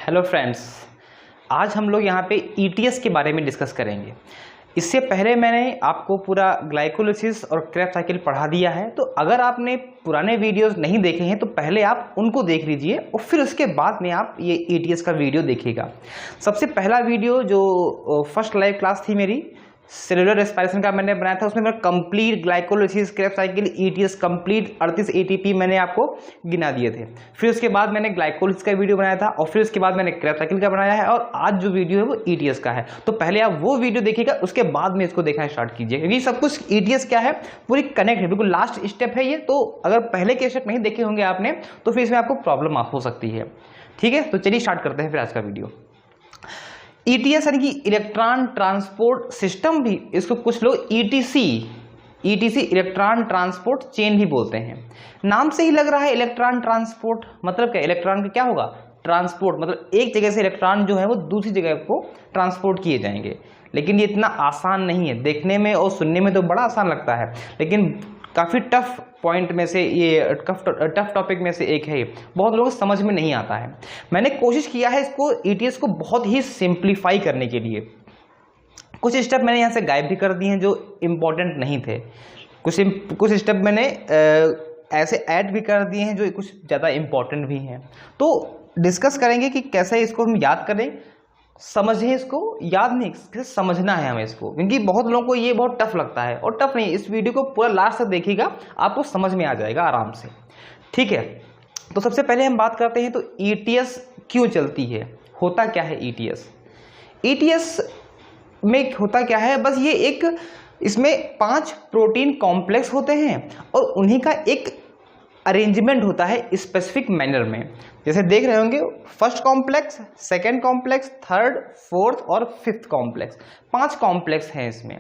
Hello friends, आज हम लोग यहाँ पे ईटीएस के बारे में डिस्कस करेंगे। इससे पहले मैंने आपको पूरा ग्लाइकोलिसिस और क्रेब्स साइकिल पढ़ा दिया है, तो अगर आपने पुराने वीडियोस नहीं देखे हैं तो पहले आप उनको देख लीजिए और फिर उसके बाद में आप ये ईटीएस का वीडियो देखिएगा। सबसे पहला वीडियो जो फर्स्ट लाइव क्लास थी मेरी सेलुलर रेस्पिरेशन का मैंने बनाया था, उसमें मैं complete glycolysis Krebs cycle ETS complete 38 ATP मैंने आपको गिना दिए थे। फिर उसके बाद मैंने ग्लाइकोलिसिस का वीडियो बनाया था और फिर उसके बाद मैंने क्रेब्स साइकिल का बनाया है और आज जो वीडियो है वो ईटीएस का है। तो पहले आप वो वीडियो देखिएगा, उसके बाद में इसको देखना स्टार्ट कीजिए, क्योंकि सब कुछ ईटीएस क्या है पूरी कनेक्ट है, बिल्कुल लास्ट स्टेप है ये। तो अगर पहले के स्टेप नहीं देखे होंगे आपने तो फिर इसमें आपको प्रॉब्लम हो सकती है। ठीक है, तो चलिए स्टार्ट करते हैं फिर आज का वीडियो। ईटीएस यानी कि इलेक्ट्रॉन ट्रांसपोर्ट सिस्टम, भी इसको कुछ लोग ईटीसी इलेक्ट्रॉन ट्रांसपोर्ट चेन भी बोलते हैं। नाम से ही लग रहा है इलेक्ट्रॉन ट्रांसपोर्ट मतलब क्या, इलेक्ट्रॉन का क्या होगा, ट्रांसपोर्ट, मतलब एक जगह से इलेक्ट्रॉन जो है वो दूसरी जगह को ट्रांसपोर्ट किए जाएंगे। लेकिन ये इतना आसान नहीं है, देखने में और सुनने में तो बड़ा आसान लगता है, लेकिन काफ़ी टफ पॉइंट में से ये टफ टॉपिक में से एक है। ये बहुत लोगों को समझ में नहीं आता है। मैंने कोशिश किया है इसको ईटीएस को बहुत ही सिंप्लीफाई करने के लिए। कुछ स्टेप मैंने यहाँ से गायब भी कर दिए हैं जो इम्पोर्टेंट नहीं थे, कुछ स्टेप मैंने ऐसे ऐड भी कर दिए हैं जो कुछ ज़्यादा इम्पोर्टेंट भी हैं। तो डिस्कस करेंगे कि कैसे इसको हम याद करें, समझें, इसको याद नहीं समझना है हमें इसको, क्योंकि बहुत लोगों को ये बहुत टफ लगता है। और टफ नहीं, इस वीडियो को पूरा लास्ट तक देखिएगा, आपको समझ में आ जाएगा आराम से। ठीक है, तो सबसे पहले हम बात करते हैं तो ईटीएस क्यों चलती है, होता क्या है ईटीएस। ईटीएस में होता क्या है, बस ये एक, इसमें 5 प्रोटीन कॉम्प्लेक्स होते हैं और उन्हीं का एक अरेंजमेंट होता है स्पेसिफिक मैनर में। जैसे देख रहे होंगे, first complex, second complex, third, fourth और फिफ्थ कॉम्प्लेक्स, 5 कॉम्प्लेक्स हैं इसमें।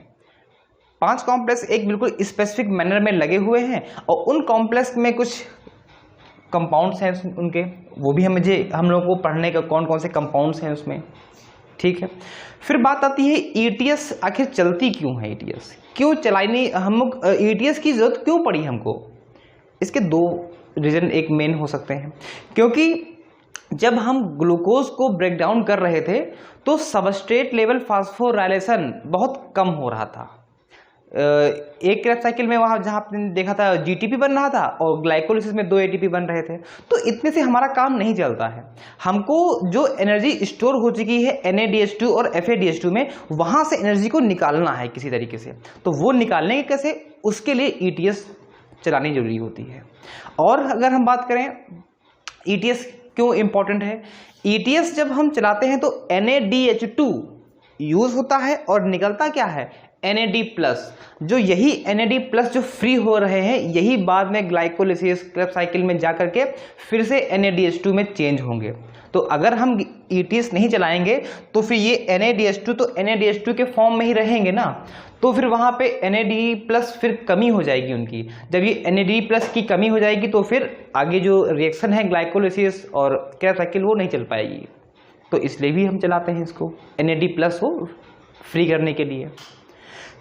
5 कॉम्प्लेक्स एक बिल्कुल स्पेसिफिक मैनर में लगे हुए हैं और उन कॉम्प्लेक्स में कुछ कंपाउंड्स हैं उनके, वो भी हम लोगों को पढ़ने का कौन कौन से कंपाउंड्स हैं उसमें। ठीक है, फिर बात आती है ईटीएस आखिर चलती क्यों है, ईटीएस क्यों चलानी, हम लोग ईटीएस की जरूरत क्यों पड़ी हमको। इसके 2 रीजन एक मेन हो सकते हैं, क्योंकि जब हम ग्लूकोज को ब्रेक डाउन कर रहे थे तो सबस्ट्रेट लेवल फास्फोराइलेशन बहुत कम हो रहा था। एक क्रेब्स साइकिल में वहां जहां आपने देखा था जीटीपी बन रहा था और ग्लाइकोलिसिस में 2 एटीपी बन रहे थे, तो इतने से हमारा काम नहीं चलता है। हमको जो एनर्जी स्टोर हो चुकी है NADH2 और FADH2 में, वहां से एनर्जी को निकालना है किसी तरीके से। तो वो निकालने के कैसे, उसके लिए ईटीएस चलानी जरूरी होती है। और अगर हम बात करें ईटीएस क्यों इंपॉर्टेंट है, ईटीएस जब हम चलाते हैं तो NADH2 यूज होता है और निकलता क्या है NAD+, जो यही NAD+ जो फ्री हो रहे हैं, यही बाद में ग्लाइकोलिसिस क्रेब्स साइकिल में जाकर के फिर से NADH2 में चेंज होंगे। तो अगर हम ईटीएस नहीं चलाएंगे तो फिर ये NADH2 तो NADH2 के फॉर्म में ही रहेंगे ना, तो फिर वहां पे NAD+ फिर कमी हो जाएगी उनकी। जब ये NAD+ की कमी हो जाएगी तो फिर आगे जो रिएक्शन है ग्लाइकोलिसिस और क्रेब्स साइकिल वो नहीं चल पाएगी। तो इसलिए भी हम चलाते हैं इसको, NAD+ को फ्री करने के लिए।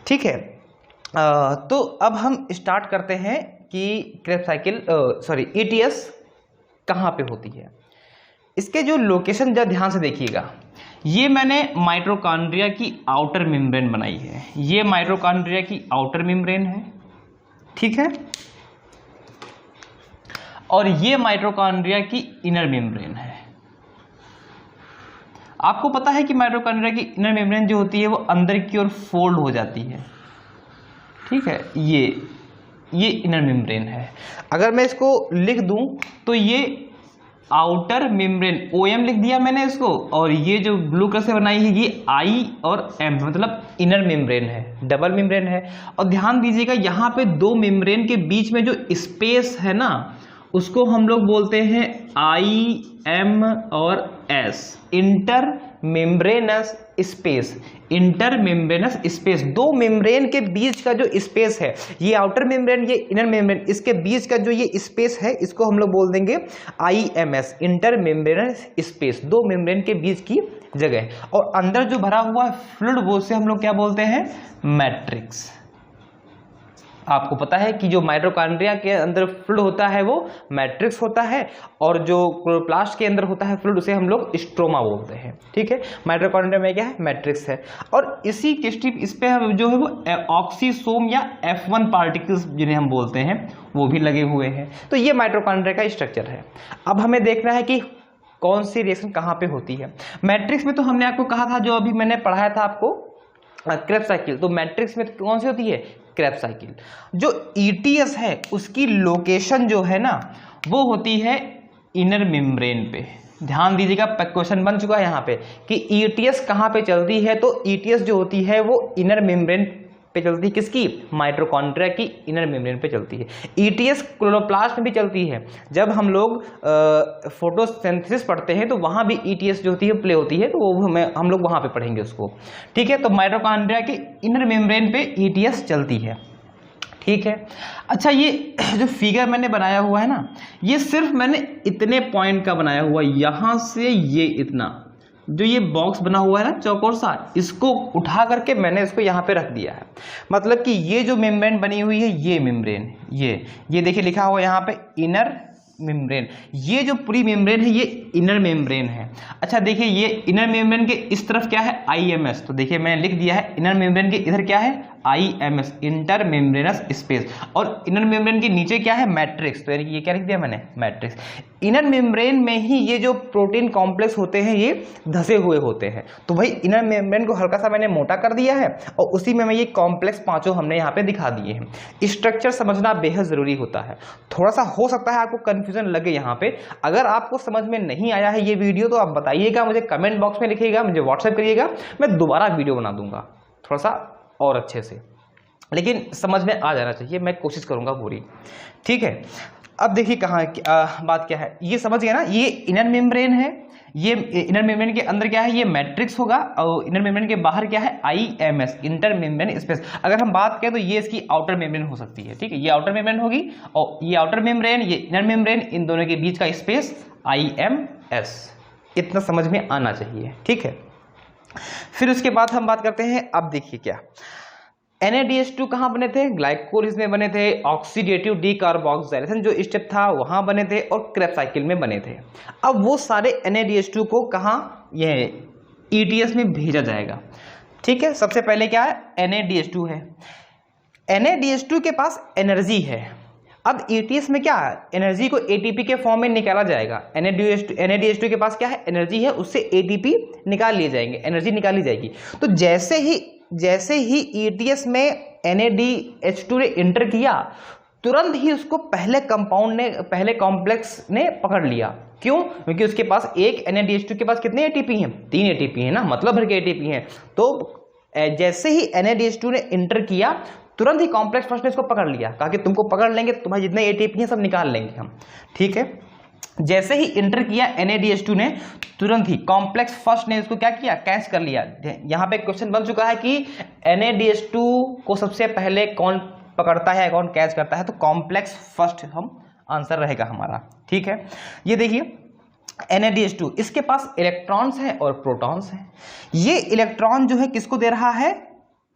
ठीक है, तो अब हम स्टार्ट करते हैं कि क्रेब्स साइकिल ईटीएस कहाँ पे होती है। इसके जो लोकेशन जरा ध्यान से देखिएगा, ये मैंने माइटोकॉन्ड्रिया की आउटर मेम्ब्रेन बनाई है, ये माइटोकॉन्ड्रिया की आउटर मेम्ब्रेन है। ठीक है, और ये माइटोकॉन्ड्रिया की इनर मेम्ब्रेन है। आपको पता है कि माइटोकॉन्ड्रिया की इनर मेम्ब्रेन जो होती है वो अंदर की ओर फोल्ड हो जाती है। ठीक है, ये इनर मेम्ब्रेन है। अगर मैं इसको लिख दूं तो ये आउटर मेम्ब्रेन, OM लिख दिया मैंने इसको, और ये जो ब्लू कलर से बनाई है ये I और M, मतलब इनर मेम्ब्रेन है, डबल मेम्ब्रेन है। और ध्यान दीजिएगा यहाँ पे 2 मेम्ब्रेन के बीच में जो स्पेस है ना, उसको हम लोग बोलते हैं IM और S, inter membranes space. Inter membranes space, 2 membrane के बीच का जो स्पेस है, ये आउटर मेम्ब्रेन, ये इनर मेम्ब्रेन, इसके बीच का जो ये स्पेस है इसको हम लोग बोल देंगे IMS, inter membranes space, 2 membrane के बीच की जगह। और अंदर जो भरा हुआ फ्लूइड वो से हम लोग क्या बोलते हैं, मैट्रिक्स। आपको पता है कि जो माइटोकॉन्ड्रिया के अंदर फ्लूइड होता है वो मैट्रिक्स होता है, और जो क्लोरोप्लास्ट के अंदर होता है फ्लूइड उसे हम लोग स्ट्रोमा बोलते हैं। ठीक है, माइटोकॉन्ड्रिया में क्या है, मैट्रिक्स है, और इसी के स्ट्रिप इस पे हम जो है वो ऑक्सीसोम या F1 पार्टिकल्स जिन्हें हम बोलते हैं वो भी लगे हुए हैं। तो ये माइटोकॉन्ड्रिया का स्ट्रक्चर है। अब हमें देखना है कि कौन सी रिएक्शन कहाँ पे होती है। मैट्रिक्स में तो हमने आपको कहा था, जो अभी मैंने पढ़ाया था आपको, क्रेब्स साइकिल। तो मैट्रिक्स में कौन सी होती है, क्रेब्स साइकिल। जो ETS है उसकी लोकेशन जो है ना वो होती है इनर मेम्ब्रेन पे। ध्यान दीजिएगा, क्वेश्चन बन चुका है यहाँ पे कि ETS कहाँ पे चलती है। तो ETS जो होती है वो इनर मेम्ब्रेन पे चलती है, किसकी, माइटोकॉन्ड्रिया की इनर मेम्ब्रेन पे चलती है। ETS क्लोरोप्लास्ट में भी चलती है। जब हम लोग फोटोसिंथेसिस पढ़ते हैं तो वहां भी ETS जो होती है प्ले होती है, तो वो हम लोग वहां पे पढ़ेंगे उसको। ठीक है, तो माइटोकॉन्ड्रिया की इनर मेम्ब्रेन पे ETS चलती है। ठीक है, अच्छा ये जो फिगर मैंने बनाया हुआ है ना, ये सिर्फ मैंने इतने पॉइंट का बनाया हुआ, यहां से ये इतना जो ये बॉक्स बना हुआ है ना चौकोर सा, इसको उठा करके मैंने इसको यहाँ पे रख दिया है। मतलब कि ये जो मेम्ब्रेन बनी हुई है, ये मेम्ब्रेन, ये देखिए लिखा हुआ यहाँ पे इनर मेम्ब्रेन। ये जो पूरी मेम्ब्रेन है ये इनर मेम्ब्रेन है। अच्छा देखिए, ये इनर मेम्ब्रेन के इस तरफ क्या है, IMS। तो देखिए मैंने लिख दिया है इनर मेम्ब्रेन के इधर क्या है, IMS, इंटर मेम्ब्रेनस स्पेस, और इनर मेम्ब्रेन के नीचे क्या है, मैट्रिक्स। तो यानी कि ये क्या लिख दिया मैंने, मैट्रिक्स। इनर मेम्ब्रेन में ही ये जो प्रोटीन कॉम्प्लेक्स होते हैं ये धसे हुए होते हैं। तो भाई इनर मेम्ब्रेन को हल्का सा मैंने मोटा कर दिया है, और उसी में ये कॉम्प्लेक्स पांचों हमने यहाँ पे दिखा दिए हैं। स्ट्रक्चर समझना बेहद जरूरी होता है। थोड़ा सा हो सकता है आपको कंफ्यूजन लगे यहाँ पे। अगर आपको समझ में नहीं आया है ये वीडियो तो आप बताइएगा, मुझे कमेंट बॉक्स में लिखिएगा, मुझे व्हाट्सएप करिएगा, मैं दोबारा वीडियो बना दूंगा थोड़ा सा और अच्छे से, लेकिन समझ में आ जाना चाहिए, मैं कोशिश करूंगा पूरी। ठीक है, अब देखिए कहाँ बात क्या है, ये समझ गया ना। ये इनर मेम्ब्रेन है, ये इनर मेम्ब्रेन के अंदर क्या है, ये मैट्रिक्स होगा, और इनर मेम्ब्रेन के बाहर क्या है, IMS, इंटर मेम्ब्रेन स्पेस। अगर हम बात करें तो ये इसकी आउटर मेम्ब्रेन हो सकती है। ठीक है, ये आउटर मेम्ब्रेन होगी, और ये आउटर मेम्ब्रेन, ये इनर मेम्ब्रेन, इन दोनों के बीच का स्पेस IMS। इतना समझ में आना चाहिए। ठीक है, फिर उसके बाद हम बात करते हैं, अब देखिए क्या, NADH2 कहाँ बने थे, ग्लाइकोलिसिस में बने थे, ऑक्सीडेटिव डीकार्बोक्सिलेशन जो स्टेप था वहां बने थे, और क्रेब्स साइकिल में बने थे। अब वो सारे NADH2 को कहाँ, ये ETS में भेजा जाएगा। ठीक है, सबसे पहले क्या है, NADH2 है। NADH2 के पास एनर्जी है। अब ETS में क्या है, एनर्जी को ATP के फॉर्म में निकाला जाएगा। NADH2 के पास क्या है, एनर्जी है, उससे ATP निकाल लिए जाएंगे, एनर्जी निकाली जाएगी। तो जैसे ही ETS में NADH2 ने इंटर किया, तुरंत ही उसको पहले कॉम्प्लेक्स ने पकड़ लिया। क्यों, क्योंकि उसके पास एक NADH2 के पास कितने ATP हैं, 3 ATP हैं ना, मतलब भर के ATP हैं। तो जैसे ही NADH2 ने इंटर किया, तुरंत ही कॉम्प्लेक्स फर्स्ट ने इसको पकड़ लिया, कहा कि तुमको पकड़ लेंगे, तुम्हारे जितने ATP हैं सब निकाल लेंगे हम। ठीक है, जैसे ही इंटर किया NADH2 ने, तुरंत ही कॉम्प्लेक्स फर्स्ट ने इसको क्या किया, कैच कर लिया। यहां पे क्वेश्चन बन चुका है कि NADH2 को सबसे पहले कौन पकड़ता है, कौन कैच करता है, तो कॉम्प्लेक्स फर्स्ट हम आंसर रहेगा हमारा। ठीक है, ये देखिए NADH2, इसके पास इलेक्ट्रॉन्स हैं और प्रोटॉन्स हैं। ये इलेक्ट्रॉन जो है किसको दे रहा है,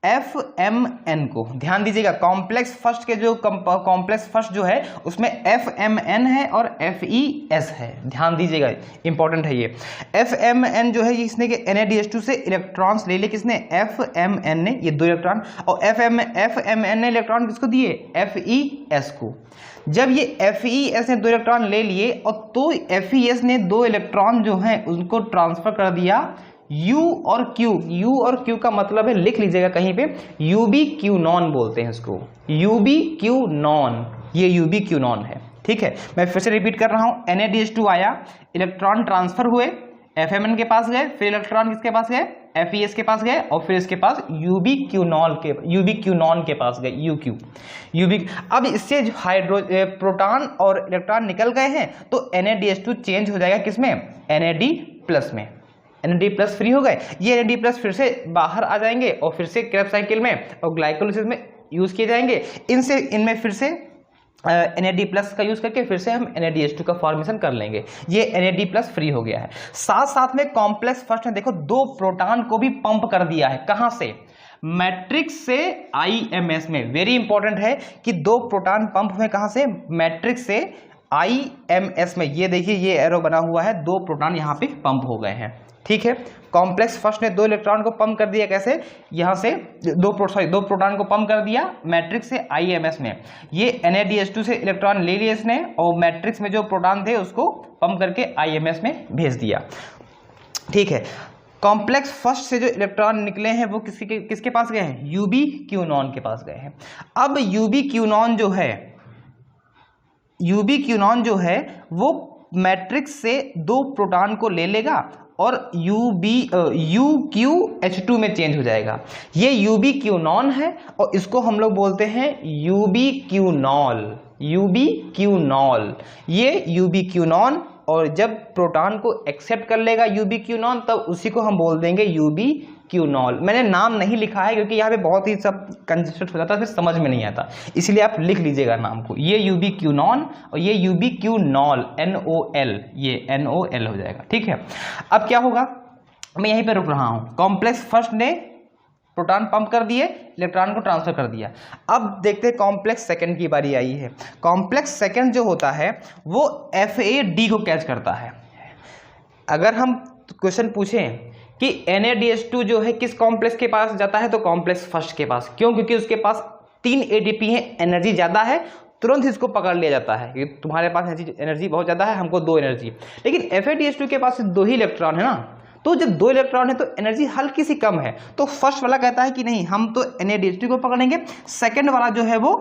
FMN को। ध्यान दीजिएगा, कॉम्प्लेक्स फर्स्ट के जो कॉम्प्लेक्स फर्स्ट जो है उसमें FMN है और FES है। ध्यान दीजिएगा, इंपॉर्टेंट है ये। FMN जो है इसने के NADH2 से इलेक्ट्रॉन्स ले लिए, किसने, FMN ने, ये 2 इलेक्ट्रॉन, और FMN ने इलेक्ट्रॉन किसको दिए, FES को। जब ये FES ने 2 इलेक्ट्रॉन ले लिए, और तो FES ने 2 इलेक्ट्रॉन जो हैं उनको ट्रांसफर कर दिया U और Q का मतलब है, लिख लीजिएगा कहीं पे, UbQ नॉन बोलते हैं इसको, UbQ नॉन, ये UbQ नॉन है। ठीक है, मैं फिर से रिपीट कर रहा हूं, NADH2 आया, इलेक्ट्रॉन ट्रांसफर हुए, FMN के पास गए, फिर इलेक्ट्रॉन किसके पास गए, FES के पास गए, और फिर इसके पास UbQ नॉन के पास गए, UbQ। अब इससे प्रोटॉन और इलेक्ट्रॉन निकल गए हैं, तो NADH2 चेंज हो जाएगा किसमें, NAD+ में। NAD+ फ्री हो गए, ये NAD+ फिर से बाहर आ जाएंगे, और फिर से क्रेब्स साइकिल में और ग्लाइकोलिसिस में यूज किए जाएंगे। इनमें फिर से NAD+ का यूज करके फिर से हम NADH2 का फॉर्मेशन कर लेंगे। ये NAD+ फ्री हो गया है। साथ साथ में कॉम्प्लेक्स फर्स्ट ने देखो 2 प्रोटॉन को भी पंप कर दिया है, कहां से, मैट्रिक्स से IMS में। वेरी इंपॉर्टेंट है कि दो प्रोटॉन पंप हुए कहां से, मैट्रिक्स से IMS में। ये देखिए ये एरो बना हुआ है, दो प्रोटॉन यहां पे पंप हो गए हैं, ठीक है। कॉम्प्लेक्स फर्स्ट ने दो इलेक्ट्रॉन को पंप कर दिया, कैसे, यहां से दो प्रोटॉन को पंप कर दिया मैट्रिक्स से IMS में। ये NaDH2 से इलेक्ट्रॉन ले लिए इसने और मैट्रिक्स में जो प्रोटॉन थे उसको पंप करके IMS में भेज दिया, ठीक है। कॉम्प्लेक्स फर्स्ट से जो इलेक्ट्रॉन निकले हैं वो किसके पास गए हैं, UbQ9 के पास गए हैं। अब UbQ9 जो है वो मैट्रिक्स से दो प्रोटॉन को ले लेगा और UqH2 में चेंज हो जाएगा। ये UbQ9 है और इसको हम लोग बोलते हैं UbQ9। ये UbQ9, और जब प्रोटॉन को एक्सेप्ट कर लेगा UbQ9 तब उसी को हम बोल देंगे UbQ9। मैंने नाम नहीं लिखा है क्योंकि यहाँ पे बहुत ही सब कंजेस्टेड हो जाता है, फिर समझ में नहीं आता, इसलिए आप लिख लीजिएगा नाम को। ये UbQ9 और ये UbQ9 NOL, ये NOL हो जाएगा, ठीक है। अब क्या होगा, मैं यहीं पे रुक रहा हूं। कॉम्प्लेक्स फर्स्ट ने प्रोटॉन पंप कर दिए, इलेक्ट्रॉन को ट्रांसफर कर दिया। अब देखते हैं कॉम्प्लेक्स सेकंड की बारी आई है। कॉम्प्लेक्स सेकंड जो होता है वो FAD को कैच करता है। अगर हम क्वेश्चन पूछें कि NaDH2 जो है किस कॉम्प्लेक्स के पास जाता है, तो कॉम्प्लेक्स फर्स्ट के पास। क्यों, क्योंकि उसके पास 3 ADP है, एनर्जी ज्यादा है, तुरंत इसको पकड़ लिया जाता है कि तुम्हारे पास एनर्जी बहुत ज्यादा है, हमको 2 एनर्जी। लेकिन FADH2 के पास 2 ही इलेक्ट्रॉन है ना, तो जब 2 इलेक्ट्रॉन है तो एनर्जी हल्की सी कम है, तो फर्स्ट वाला कहता है कि नहीं हम तो NaDH2 को पकड़ेंगे, सेकंड वाला जो है वो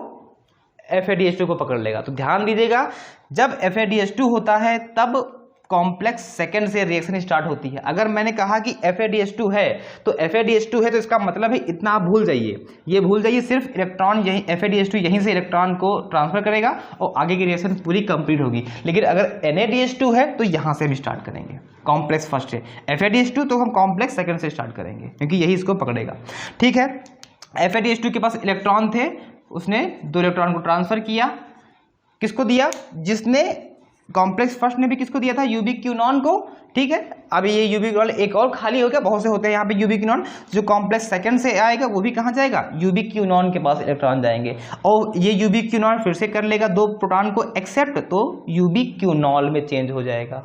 FADH2 को पकड़ लेगा। तो ध्यान दीजिएगा, जब FADH2 होता है तब कॉम्प्लेक्स सेकंड से रिएक्शन स्टार्ट होती है। अगर मैंने कहा कि FADH2 है तो FADH2 है तो इसका मतलब है इतना आप भूल जाइए, ये भूल जाइए, सिर्फ इलेक्ट्रॉन यहीं FADH2 यहीं से इलेक्ट्रॉन को ट्रांसफर करेगा और आगे की रिएक्शन पूरी कंप्लीट होगी। लेकिन अगर NaDH2 है तो यहां से भी स्टार्ट करेंगे, कॉम्प्लेक्स फर्स्ट से। FADH2 तो हम कॉम्प्लेक्स सेकंड से स्टार्ट करेंगे क्योंकि यही इसको पकड़ेगा, ठीक है। FADH2 के पास इलेक्ट्रॉन थे, उसने 2 इलेक्ट्रॉन को ट्रांसफर किया, किसको दिया, जिसने कॉम्प्लेक्स फर्स्ट ने भी किसको दिया था, UbQ9 को, ठीक है। अब ये UbQ9 एक और खाली हो गया, बहुत से होते हैं यहाँ पे UbQ9, जो कॉम्प्लेक्स सेकंड से आएगा वो भी कहाँ जाएगा, UbQ9 के पास इलेक्ट्रॉन जाएंगे और ये UbQ9 फिर से कर लेगा 2 प्रोटॉन को एक्सेप्ट, तो UbQ9 में चेंज हो जाएगा।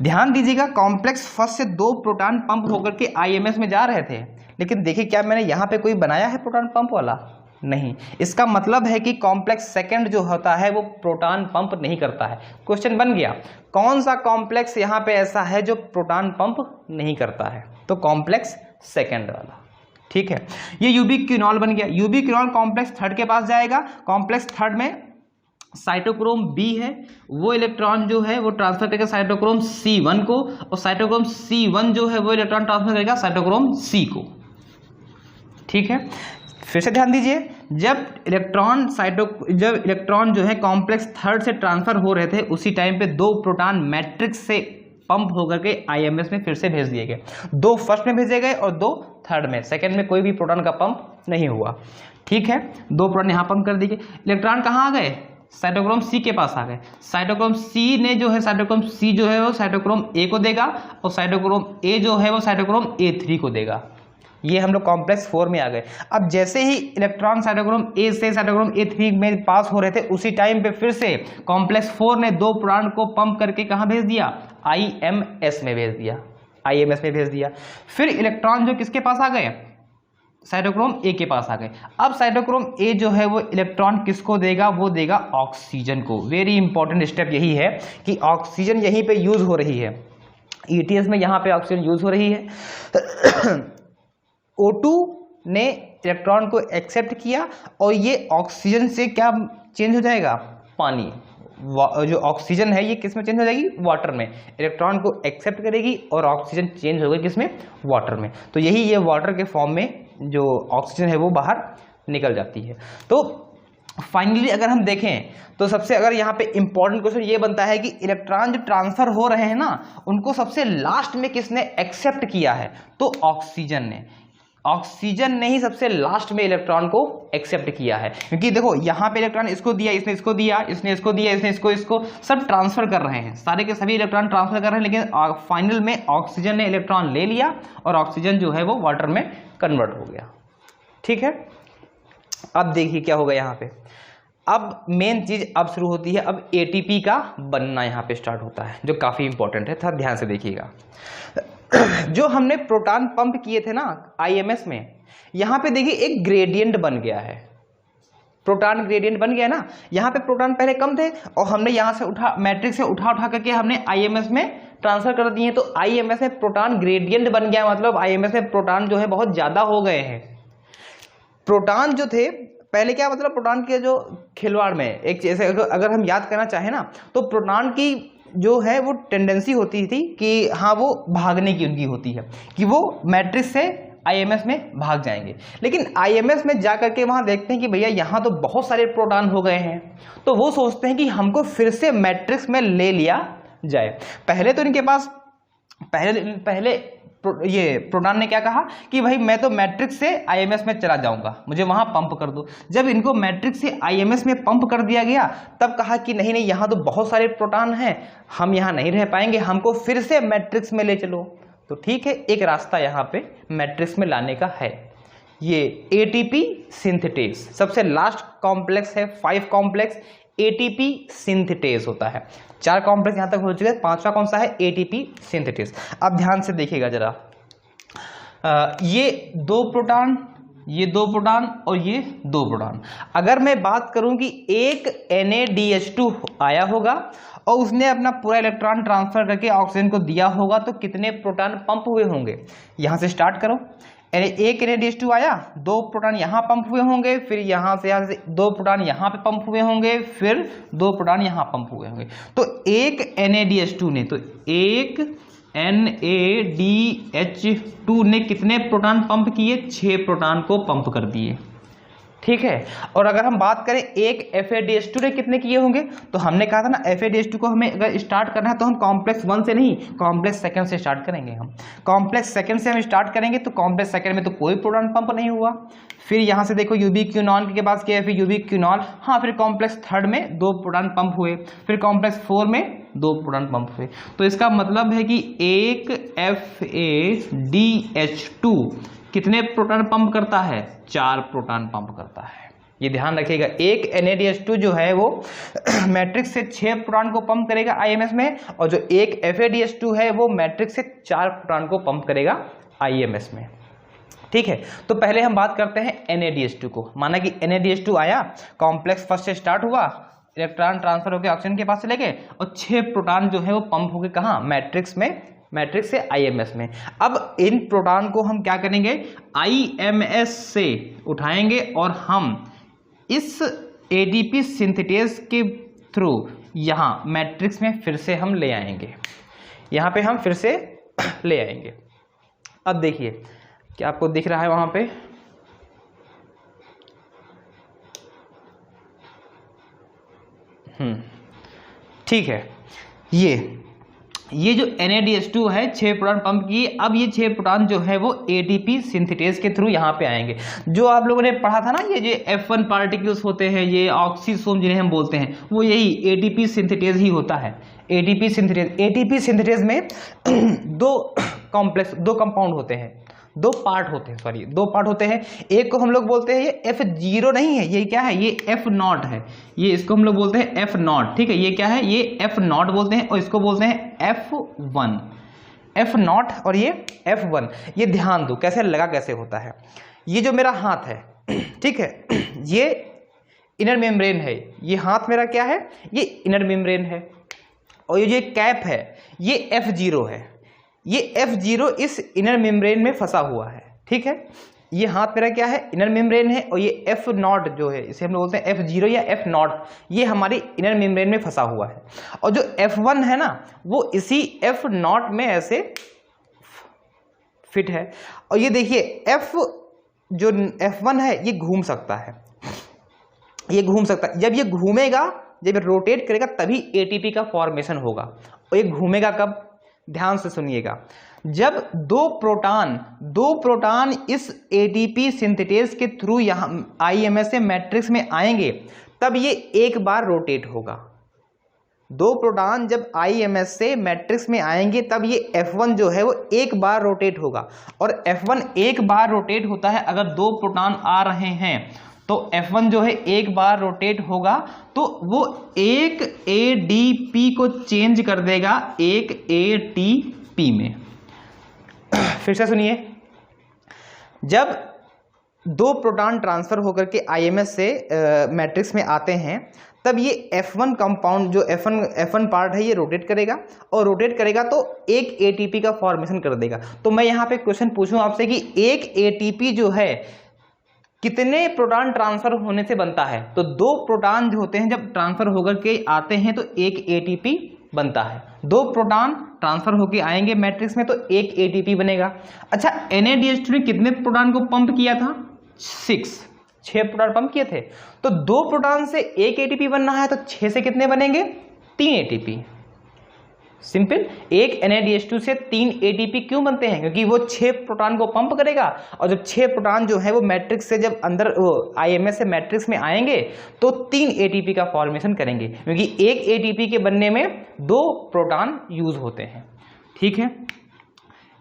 ध्यान दीजिएगा, कॉम्प्लेक्स फर्स्ट से 2 प्रोटॉन पंप होकर के IMS में जा रहे थे, लेकिन देखिए क्या मैंने यहाँ पे कोई बनाया है प्रोटॉन पंप वाला, नहीं। इसका मतलब है कि कॉम्प्लेक्स सेकंड जो होता है वो प्रोटॉन पंप नहीं करता है। क्वेश्चन बन गया, कौन सा कॉम्प्लेक्स यहाँ पे ऐसा है जो प्रोटॉन पंप नहीं करता है, तो कॉम्प्लेक्स सेकंड वाला, ठीक है। ये UbQ9 बन गया। UbQ9 कॉम्प्लेक्स थर्ड के पास जाएगा, कॉम्प्लेक्स थर्ड में साइटोक्रोम B है, वो इलेक्ट्रॉन जो है वो ट्रांसफर करेगा साइटोक्रोम C1 को, और साइटोक्रोम C1 जो है वो इलेक्ट्रॉन ट्रांसफर करेगा साइटोक्रोम C को, ठीक है। फिर से ध्यान दीजिए, जब इलेक्ट्रॉन जो है कॉम्प्लेक्स थर्ड से ट्रांसफर हो रहे थे उसी टाइम पे 2 प्रोटॉन मैट्रिक्स से पंप होकर के IMS में फिर से भेज दिए गए। 2 फर्स्ट में भेजे गए और 2 थर्ड में, सेकंड में कोई भी प्रोटॉन का पंप नहीं हुआ, ठीक है। 2 प्रोटॉन यहाँ पंप कर दिए। इलेक्ट्रॉन कहाँ आ गए, साइटोक्रोम C के पास आ गए। साइटोक्रोम C ने जो है साइटोक्रोम C जो है वो साइटोक्रोम A को देगा और साइटोक्रोम A जो है वो साइटोक्रोम A3 को देगा। ये हम लोग कॉम्प्लेक्स 4 में आ गए। अब जैसे ही इलेक्ट्रॉन साइटोक्रोम A से साइटोक्रोम A3 में पास हो रहे थे उसी टाइम पे फिर से कॉम्प्लेक्स 4 ने 2 प्रोटॉन को पंप करके कहाँ भेज दिया, IMS में भेज दिया, IMS में भेज दिया। फिर इलेक्ट्रॉन जो किसके पास आ गए, साइटोक्रोम A के पास आ गए। अब साइटोक्रोम A जो है वो इलेक्ट्रॉन किसको देगा, वो देगा ऑक्सीजन को। वेरी इंपॉर्टेंट स्टेप यही है कि ऑक्सीजन यहीं पे यूज हो रही है, ETS में यहाँ पे ऑक्सीजन यूज हो रही है। O2 ने इलेक्ट्रॉन को एक्सेप्ट किया और ये ऑक्सीजन से क्या चेंज हो जाएगा, पानी। जो ऑक्सीजन है ये किस में चेंज हो जाएगी, वाटर में। इलेक्ट्रॉन को एक्सेप्ट करेगी और ऑक्सीजन चेंज होगी किसमें, वाटर में। तो यही ये वाटर के फॉर्म में जो ऑक्सीजन है वो बाहर निकल जाती है। तो फाइनली अगर हम देखें तो सबसे अगर यहाँ पे इंपॉर्टेंट क्वेश्चन ये बनता है कि इलेक्ट्रॉन जो ट्रांसफर हो रहे हैं ना उनको सबसे लास्ट में किसने एक्सेप्ट किया है, तो ऑक्सीजन ने। ऑक्सीजन ने ही सबसे लास्ट में इलेक्ट्रॉन को एक्सेप्ट किया है, क्योंकि देखो यहाँ पे इलेक्ट्रॉन इसको दिया, इसने इसको दिया, इसने इसको दिया, इसने इसको सब ट्रांसफर कर रहे हैं, सारे के सभी इलेक्ट्रॉन ट्रांसफर कर रहे हैं। लेकिन फाइनल में ऑक्सीजन ने इलेक्ट्रॉन ले लिया और ऑक्सीजन जो है वो वाटर में कन्वर्ट हो गया। ठीक है। अब देखिए क्या होगा यहाँ पे, अब मेन चीज अब शुरू होती है, अब एटीपी का बनना यहाँ पे स्टार्ट होता है, जो काफी इंपॉर्टेंट है, थोड़ा ध्यान से देखिएगा। जो हमने प्रोटॉन पंप किए थे ना आईएमएस में, यहाँ पे देखिए एक ग्रेडियंट बन गया है, प्रोटॉन ग्रेडियंट बन गया ना। यहाँ पे प्रोटॉन पहले कम थे और हमने यहाँ से उठा, मैट्रिक्स से उठा करके हमने आईएमएस में ट्रांसफर कर दिए, तो आईएमएस में प्रोटॉन ग्रेडियंट बन गया, मतलब आईएमएस में प्रोटॉन जो है बहुत ज्यादा हो गए हैं। प्रोटॉन जो थे पहले, क्या मतलब प्रोटॉन के जो खिलवाड़ में एक जैसे अगर हम याद करना चाहें ना, तो प्रोटॉन की जो है वो टेंडेंसी होती थी कि हाँ वो भागने की उनकी होती है कि वो मैट्रिक्स से आईएमएस में भाग जाएंगे। लेकिन आईएमएस में जा करके वहां देखते हैं कि भैया यहाँ तो बहुत सारे प्रोटॉन हो गए हैं, तो वो सोचते हैं कि हमको फिर से मैट्रिक्स में ले लिया जाए। पहले तो इनके पास पहले ये प्रोटॉन ने क्या कहा कि भाई मैं तो मैट्रिक्स से आईएमएस में चला जाऊंगा, मुझे वहां पंप कर दो। जब इनको मैट्रिक्स से आईएमएस में पंप कर दिया गया, तब कहा कि नहीं नहीं, यहाँ तो बहुत सारे प्रोटॉन हैं, हम यहाँ नहीं रह पाएंगे, हमको फिर से मैट्रिक्स में ले चलो। तो ठीक है, एक रास्ता यहाँ पे मैट्रिक्स में लाने का है, ये एटीपी सिंथेटेज। सबसे लास्ट कॉम्प्लेक्स है 5 कॉम्प्लेक्स, एटीपी सिंथेटेज होता है। 4 कॉम्प्लेक्स यहां तक हो चुके हैं, 5वां कौन सा है, एटीपी सिंथेटेज। अब ध्यान से देखिएगा जरा, ये 2 प्रोटॉन, ये 2 प्रोटॉन और ये 2 प्रोटॉन। अगर मैं बात करूं कि एक NaDH2 आया होगा और उसने अपना पूरा इलेक्ट्रॉन ट्रांसफर करके ऑक्सीजन को दिया होगा, तो कितने प्रोटॉन पंप हुए होंगे। यहां से स्टार्ट करो, एक NaDH2 आया, 2 प्रोटॉन यहाँ पंप हुए होंगे, फिर यहाँ से 2 प्रोटॉन यहाँ पे पंप हुए होंगे, फिर 2 प्रोटॉन यहाँ पंप हुए होंगे। तो एक NaDH2 ने, तो एक NaDH2 ने कितने प्रोटॉन पंप किए, 6 प्रोटॉन को पंप कर दिए। ठीक है। और अगर हम बात करें एक FADH2 ने कितने किए होंगे, तो हमने कहा था ना FADH2 को हमें अगर स्टार्ट करना है तो हम कॉम्प्लेक्स 1 से नहीं, कॉम्प्लेक्स सेकंड से स्टार्ट करेंगे। हम कॉम्प्लेक्स सेकंड से हम स्टार्ट करेंगे, तो कॉम्प्लेक्स सेकंड में तो कोई प्रोटॉन पंप नहीं हुआ। फिर यहाँ से देखो यूबिक्विनॉन के पास क्या है, फिर यूबिक्विनॉल, हाँ, फिर कॉम्प्लेक्स थर्ड में 2 प्रोटॉन पंप हुए, फिर कॉम्प्लेक्स 4 में 2 प्रोटॉन पंप हुए। तो इसका मतलब है कि एक FADH2 कितने प्रोटॉन पंप करता है, 4 प्रोटॉन पंप करता है। ये ध्यान रखिएगा, एक NaDH2 जो है वो मैट्रिक्स से 6 प्रोटॉन को पंप करेगा आईएमएस में, और जो एक FADH2 है वो मैट्रिक्स से 4 प्रोटॉन को पंप करेगा आईएमएस में। ठीक है। तो पहले हम बात करते हैं NaDH2 को। माना कि NaDH2 आया, कॉम्प्लेक्स फर्स्ट से स्टार्ट हुआ, इलेक्ट्रॉन ट्रांसफर होकर ऑक्सीजन के पास चले गए, और 6 प्रोटॉन जो है वो पंप हो गए कहाँ, मैट्रिक्स में, मैट्रिक्स से आईएमएस में। अब इन प्रोटॉन को हम क्या करेंगे, आईएमएस से उठाएंगे और हम इस एटीपी सिंथेटेज के थ्रू यहाँ मैट्रिक्स में फिर से हम ले आएंगे, यहाँ पे हम फिर से ले आएंगे। अब देखिए क्या आपको दिख रहा है वहां पे, ठीक है। ये जो NaDH2 है 6 प्रोटॉन पंप किए, अब ये 6 प्रोटॉन जो है वो एटीपी सिंथेटेज के थ्रू यहाँ पे आएंगे। जो आप लोगों ने पढ़ा था ना, ये जो F1 पार्टिकल्स होते हैं, ये ऑक्सीसोम जिन्हें हम बोलते हैं, वो यही एटीपी सिंथेटेज ही होता है। एटीपी सिंथेटेज में 2 कंपाउंड होते हैं, 2 पार्ट होते हैं। एक को हम लोग बोलते हैं ये F0 नहीं है, ये क्या है, ये F0 है, ये इसको हम लोग बोलते हैं F0। ठीक है, ये क्या है, ये F0 बोलते हैं, और इसको बोलते हैं F1 और ये F1। ये ध्यान दो कैसे लगा, कैसे होता है। ये जो मेरा हाथ है, ठीक है, ये इनर मेम्ब्रेन है, ये हाथ मेरा क्या है, ये इनर मेम्ब्रेन है, और ये जो कैप है ये F0 है, ये F0 इस इनर मेम्ब्रेन में फंसा हुआ है। ठीक है, ये हाथ मेरा क्या है, इनर मेम्ब्रेन है, और ये F0 जो है, इसे हम लोग बोलते हैं F0 या F0, ये हमारी इनर मेम्ब्रेन में फंसा हुआ है। और जो F1 है ना, वो इसी F0 में ऐसे फिट है। और ये देखिए जो F1 है ये घूम सकता है, ये घूम सकता है। जब ये घूमेगा, जब ये रोटेट करेगा, तभी एटीपी का फॉर्मेशन होगा। और ये घूमेगा कब, ध्यान से सुनिएगा, जब 2 प्रोटॉन इस एटीपी सिंथेटेज के थ्रू यहां आईएमएस से मैट्रिक्स में आएंगे, तब ये एक बार रोटेट होगा। दो प्रोटॉन जब IMS से मैट्रिक्स में आएंगे तब ये F1 जो है वो एक बार रोटेट होगा, और F1 एक बार रोटेट होता है अगर दो प्रोटॉन आ रहे हैं, तो F1 जो है एक बार रोटेट होगा तो वो एक ADP को चेंज कर देगा एक ATP में। फिर से सुनिए, जब दो प्रोटॉन ट्रांसफर होकर के IMS से मैट्रिक्स में आते हैं तब ये F1 कंपाउंड जो F1 पार्ट है ये रोटेट करेगा, और रोटेट करेगा तो एक ATP का फॉर्मेशन कर देगा। तो मैं यहाँ पे क्वेश्चन पूछूं आपसे कि एक ATP जो है कितने प्रोटॉन ट्रांसफर होने से बनता है? तो दो प्रोटॉन जो होते हैं जब ट्रांसफर होकर के आते हैं तो एक ATP बनता है। दो प्रोटॉन ट्रांसफर होकर आएंगे मैट्रिक्स में तो एक ATP बनेगा। अच्छा, NADH2 ने कितने प्रोटॉन को पंप किया था? 6 प्रोटॉन पंप किए थे। तो दो प्रोटॉन से एक ATP बनना है तो 6 से कितने बनेंगे? 3 ATP। सिंपल। एक NADH2 से 3 ATP क्यों बनते हैं? क्योंकि वो 6 प्रोटॉन को पंप करेगा, और जब 6 प्रोटॉन जो है वो मैट्रिक्स से जब अंदर वो IMS से मैट्रिक्स में आएंगे तो 3 ATP का फॉर्मेशन करेंगे, क्योंकि एक ATP के बनने में 2 प्रोटॉन यूज होते हैं। ठीक है,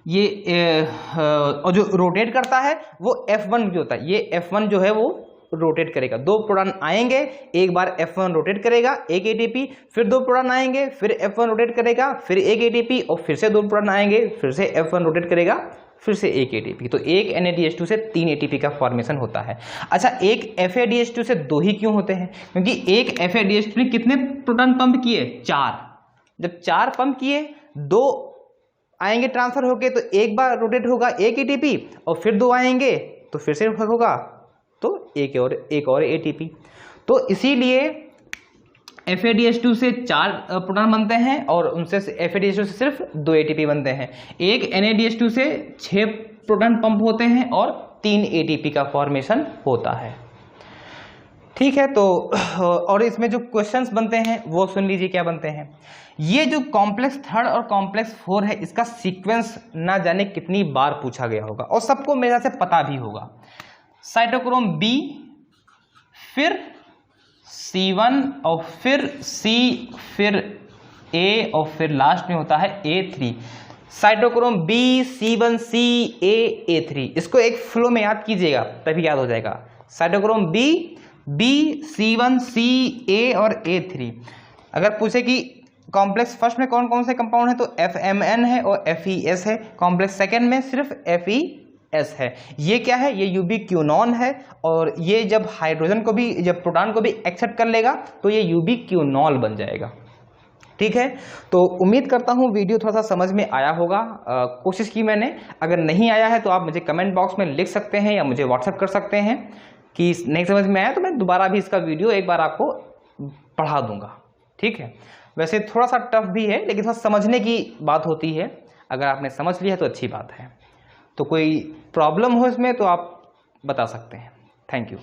ये और जो रोटेट करता है वो F1 जो होता है, ये F1 जो है वो रोटेट करेगा। दो प्रोटॉन आएंगे, एक बार F1 रोटेट करेगा एक ATP, फिर दो प्रोटॉन आएंगे, फिर F1 रोटेट करेगा, फिर एक ATP, और फिर से दो प्रोटॉन आएंगे, फिर से F1 रोटेट करेगा, फिर से एक ATP। तो एक NADH2 से 3 ATP का फॉर्मेशन होता है। अच्छा, एक FADH2 से 2 ही क्यों होते हैं? क्योंकि एक FADH2 ने कितने प्रोटॉन पंप किए? 4। जब 4 पंप किए, 2 आएंगे ट्रांसफर होके तो एक बार रोटेट होगा एक ATP, और फिर 2 आएंगे तो फिर से होगा तो एक और ATP। तो इसीलिए FADH2 से 4 प्रोटॉन बनते हैं और उनसे FADH2 से सिर्फ 2 ATP बनते हैं। एक NADH2 से 6 प्रोटॉन पंप होते हैं और 3 ATP का फॉर्मेशन होता है। ठीक है, तो और इसमें जो क्वेश्चंस बनते हैं वो सुन लीजिए क्या बनते हैं। ये जो कॉम्प्लेक्स 3 और कॉम्प्लेक्स 4 है, इसका सीक्वेंस ना जाने कितनी बार पूछा गया होगा, और सबको मेरे से पता भी होगा। साइटोक्रोम B, फिर C1, और फिर C, फिर A, और फिर लास्ट में होता है A3। Cytochrome B, C1, C, A, A3, इसको एक फ्लो में याद कीजिएगा तभी याद हो जाएगा। Cytochrome B, C1, C, A और A3। अगर पूछे कि कॉम्प्लेक्स फर्स्ट में कौन कौन से कंपाउंड है तो FMN है और FES है। कॉम्प्लेक्स सेकंड में सिर्फ FES है। ये क्या है? ये यूबिक्यूनॉन है, और ये जब हाइड्रोजन को भी, जब प्रोटॉन को भी एक्सेप्ट कर लेगा तो ये यूबिक्यूनॉल बन जाएगा। ठीक है, तो उम्मीद करता हूँ वीडियो थोड़ा सा समझ में आया होगा। कोशिश की मैंने, अगर नहीं आया है तो आप मुझे कमेंट बॉक्स में लिख सकते हैं या मुझे व्हाट्सएप कर सकते हैं कि नहीं समझ में आया, तो मैं दोबारा भी इसका वीडियो एक बार आपको पढ़ा दूंगा। ठीक है, वैसे थोड़ा सा टफ भी है लेकिन थोड़ा समझने की बात होती है। अगर आपने समझ लिया तो अच्छी बात है। तो कोई प्रॉब्लम हो इसमें तो आप बता सकते हैं। Thank you.